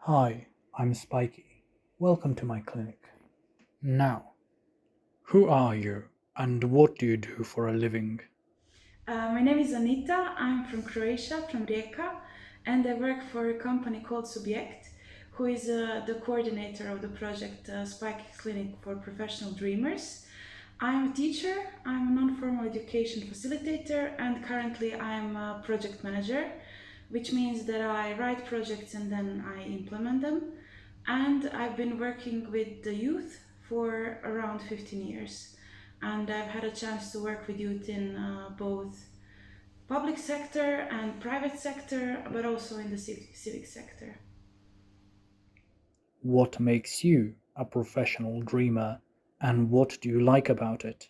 Hi, I'm Spiky. Welcome to my clinic. Now, who are you and what do you do for a living? My name is Anita. I'm from Croatia, from Rijeka, and I work for a company called Subject, who is the coordinator of the project Spike Clinic for Professional Dreamers. I'm a teacher, I'm a non formal education facilitator, and currently I'm a project manager, which means that I write projects and then I implement them. And I've been working with the youth for around 15 years. And I've had a chance to work with youth in both public sector and private sector, but also in the civic sector. What makes you a professional dreamer and what do you like about it?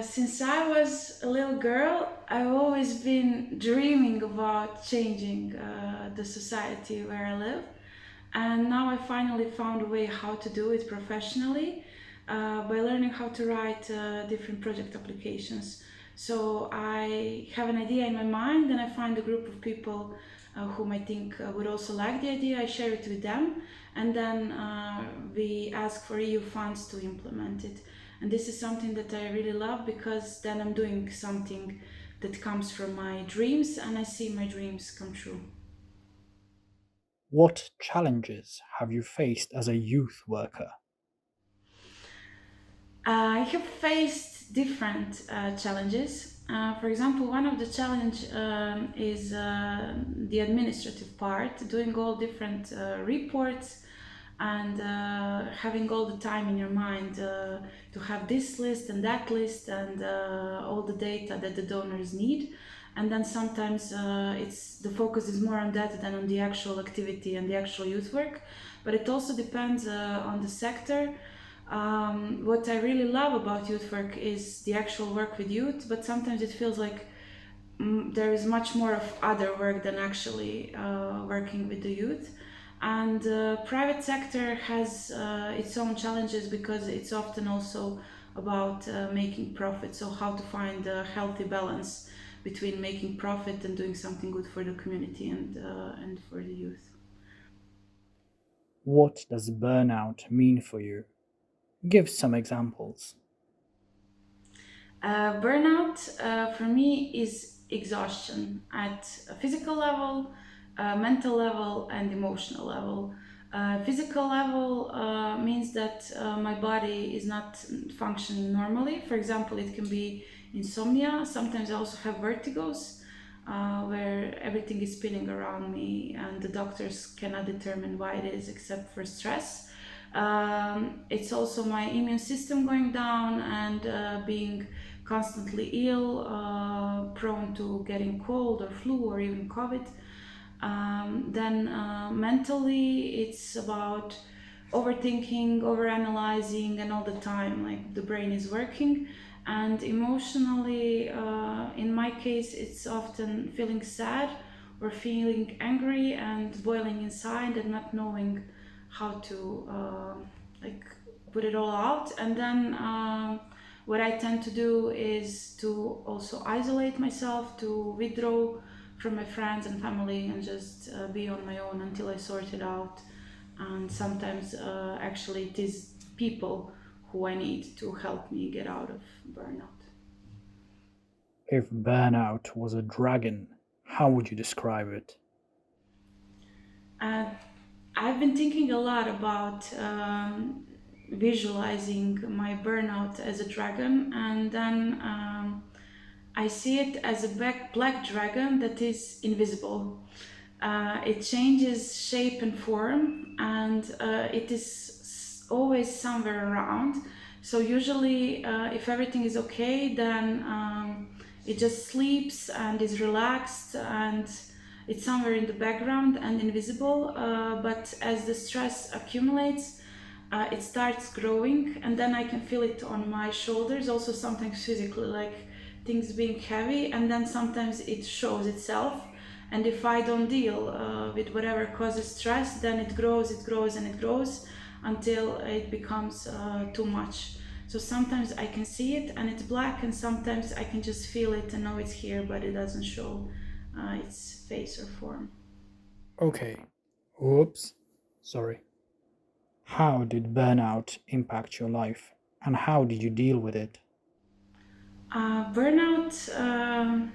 Since I was a little girl, I've always been dreaming about changing the society where I live. And now I finally found a way how to do it professionally by learning how to write different project applications. So I have an idea in my mind, and I find a group of people whom I think would also like the idea. I share it with them, and then we ask for EU funds to implement it. And this is something that I really love because then I'm doing something that comes from my dreams, and I see my dreams come true. What challenges have you faced as a youth worker? I have faced different challenges. For example, one of the challenge is the administrative part, doing all different reports and having all the time in your mind to have this list and that list and all the data that the donors need. And then sometimes it's the focus is more on that than on the actual activity and the actual youth work. But it also depends on the sector. What I really love about youth work is the actual work with youth, but sometimes it feels like there is much more of other work than actually working with the youth. And private sector has its own challenges because it's often also about making profit. So how to find a healthy balance between making profit and doing something good for the community and for the youth. What does burnout mean for you? Give some examples. Burnout for me is exhaustion at a physical level, mental level, and emotional level. Physical level means that my body is not functioning normally. For example, it can be insomnia. Sometimes I also have vertigos. Where everything is spinning around me, and the doctors cannot determine why it is except for stress. It's also my immune system going down and being constantly ill, prone to getting cold or flu or even COVID. Then mentally, it's about overthinking, overanalyzing, and all the time, like the brain is working. And emotionally, in my case, it's often feeling sad or feeling angry and boiling inside and not knowing how to like put it all out. And then what I tend to do is to also isolate myself, to withdraw from my friends and family and just be on my own until I sort it out. And sometimes actually it is people who I need to help me get out of burnout. If burnout was a dragon, how would you describe it? Uh, I've been thinking a lot about visualizing my burnout as a dragon, and then I see it as a black dragon that is invisible. It changes shape and form, and it is always somewhere around. So usually, if everything is okay, then it just sleeps and is relaxed, and it's somewhere in the background and invisible. But as the stress accumulates, it starts growing, and then I can feel it on my shoulders, also sometimes physically, like things being heavy, and then sometimes it shows itself. And if I don't deal with whatever causes stress, then it grows, and it grows until it becomes too much. So sometimes I can see it and it's black, and sometimes I can just feel it and know it's here, but it doesn't show its face or form. Okay, Oops, sorry. How did burnout impact your life and how did you deal with it? Burnout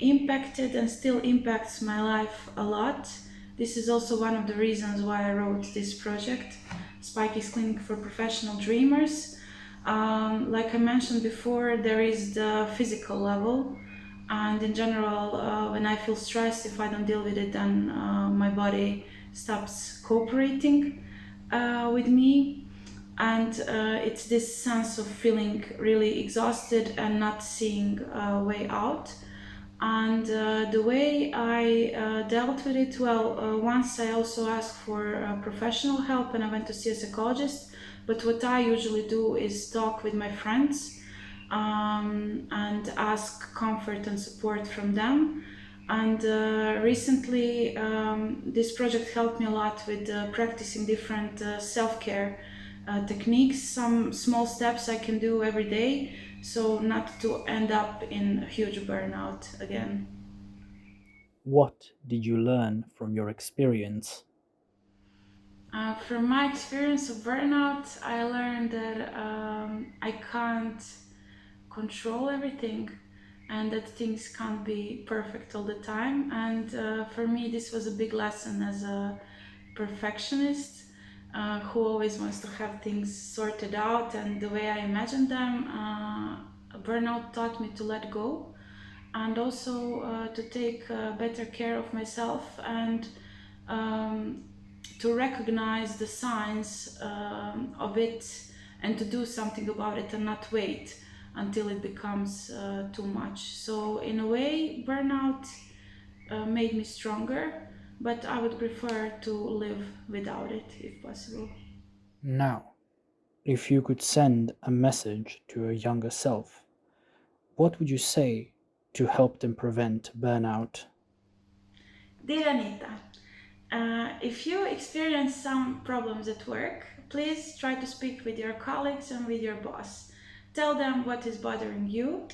impacted and still impacts my life a lot. This is also one of the reasons why I wrote this project, Spikey's Clinic for Professional Dreamers. Like I mentioned before, there is the physical level, and in general, when I feel stressed, if I don't deal with it, then my body stops cooperating with me, and it's this sense of feeling really exhausted and not seeing a way out. And the way I dealt with it, well, once I also asked for professional help and I went to see a psychologist. But what I usually do is talk with my friends and ask comfort and support from them. And recently, this project helped me a lot with practicing different self care techniques, some small steps I can do every day, so not to end up in a huge burnout again. What did you learn from your experience? From my experience of burnout, I learned that I can't control everything and that things can't be perfect all the time. And for me, this was a big lesson as a perfectionist who always wants to have things sorted out and the way I imagine them. Burnout taught me to let go and also to take better care of myself and um, to recognize the signs of it and to do something about it and not wait until it becomes too much. So, in a way, burnout made me stronger, but I would prefer to live without it if possible. Now, if you could send a message to a younger self, what would you say to help them prevent burnout? Dear Anita, if you experience some problems at work, please try to speak with your colleagues and with your boss. Tell them what is bothering you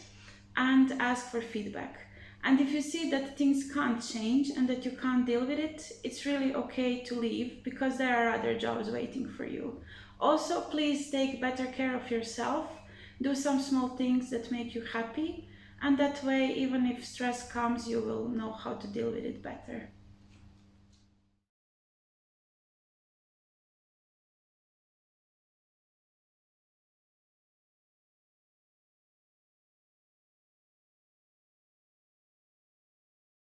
and ask for feedback. And if you see that things can't change and that you can't deal with it, it's really okay to leave because there are other jobs waiting for you. Also, please take better care of yourself. Do some small things that make you happy, and that way, even if stress comes, you will know how to deal with it better.